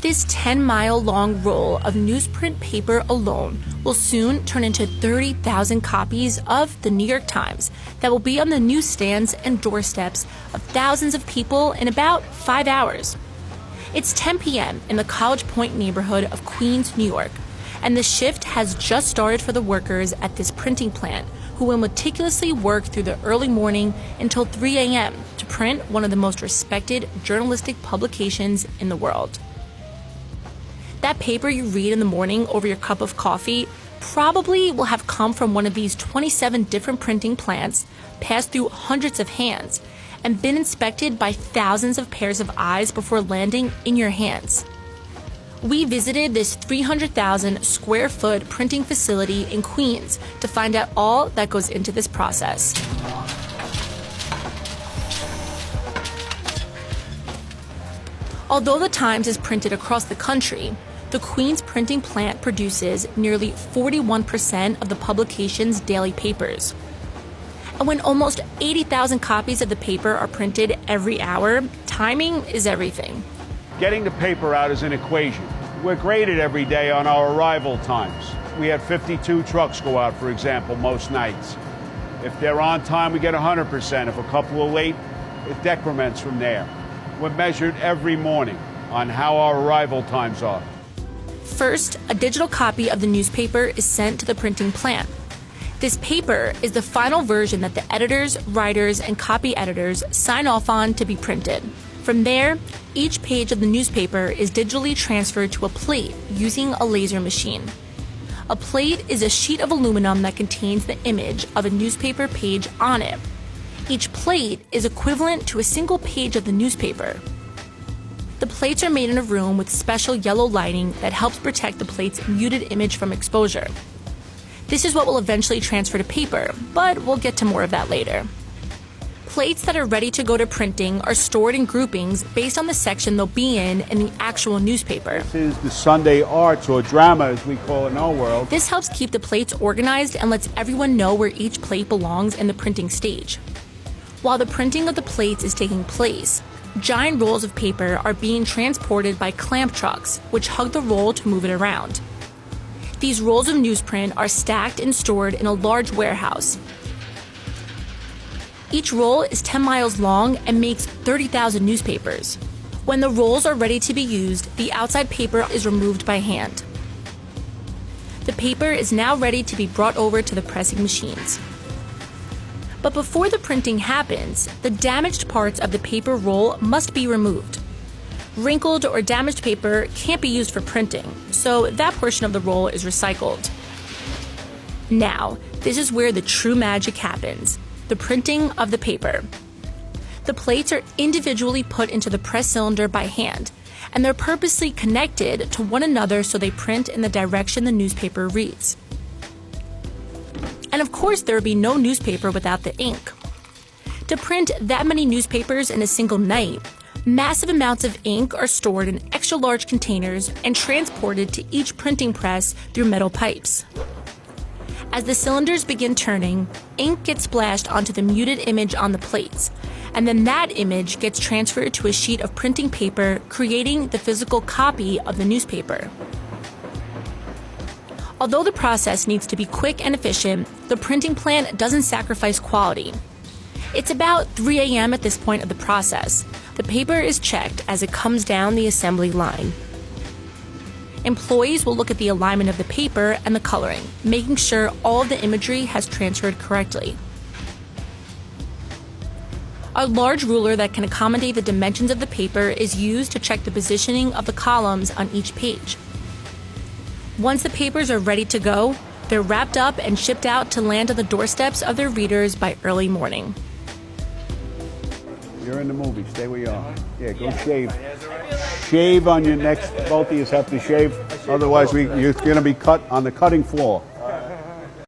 This 10-mile-long roll of newsprint paper alone will soon turn into 30,000 copies of the New York Times that will be on the newsstands and doorsteps of thousands of people in about 5 hours. It's 10 p.m. in the College Point neighborhood of Queens, New York, and the shift has just started for the workers at this printing plant, who will meticulously work through the early morning until 3 a.m. to print one of the most respected journalistic publications in the world. That paper you read in the morning over your cup of coffee probably will have come from one of these 27 different printing plants, passed through hundreds of hands, and been inspected by thousands of pairs of eyes before landing in your hands. We visited this 300,000 square foot printing facility in Queens to find out all that goes into this process. Although the Times is printed across the country, the Queens printing plant produces nearly 41% of the publication's daily papers. And when almost 80,000 copies of the paper are printed every hour, timing is everything. Getting the paper out is an equation. We're graded every day on our arrival times. We have 52 trucks go out, for example, most nights. If they're on time, we get 100%. If a couple are late, it decrements from there. We're measured every morning on how our arrival times are. First, a digital copy of the newspaper is sent to the printing plant. This paper is the final version that the editors, writers, and copy editors sign off on to be printed. From there, each page of the newspaper is digitally transferred to a plate using a laser machine. A plate is a sheet of aluminum that contains the image of a newspaper page on it. Each plate is equivalent to a single page of the newspaper. The plates are made in a room with special yellow lighting that helps protect the plate's muted image from exposure. This is what will eventually transfer to paper, but we'll get to more of that later. Plates that are ready to go to printing are stored in groupings based on the section they'll be in the actual newspaper. This is the Sunday arts, or drama as we call it in our world. This helps keep the plates organized and lets everyone know where each plate belongs in the printing stage. While the printing of the plates is taking place, giant rolls of paper are being transported by clamp trucks, which hug the roll to move it around. These rolls of newsprint are stacked and stored in a large warehouse. Each roll is 10 miles long and makes 30,000 newspapers. When the rolls are ready to be used, the outside paper is removed by hand. The paper is now ready to be brought over to the pressing machines. But before the printing happens, the damaged parts of the paper roll must be removed. Wrinkled or damaged paper can't be used for printing, so that portion of the roll is recycled. Now, this is where the true magic happens: the printing of the paper. The plates are individually put into the press cylinder by hand, and they're purposely connected to one another so they print in the direction the newspaper reads. And of course, there would be no newspaper without the ink. To print that many newspapers in a single night, massive amounts of ink are stored in extra-large containers and transported to each printing press through metal pipes. As the cylinders begin turning, ink gets splashed onto the muted image on the plates, and then that image gets transferred to a sheet of printing paper, creating the physical copy of the newspaper. Although the process needs to be quick and efficient, the printing plant doesn't sacrifice quality. It's about 3 a.m. at this point of the process. The paper is checked as it comes down the assembly line. Employees will look at the alignment of the paper and the coloring, making sure all of the imagery has transferred correctly. A large ruler that can accommodate the dimensions of the paper is used to check the positioning of the columns on each page. Once the papers are ready to go, they're wrapped up and shipped out to land on the doorsteps of their readers by early morning. You're in the movie. Stay where you are. Yeah, go shave. Shave on your next. Both of you have to shave. Otherwise, you're going to be cut on the cutting floor.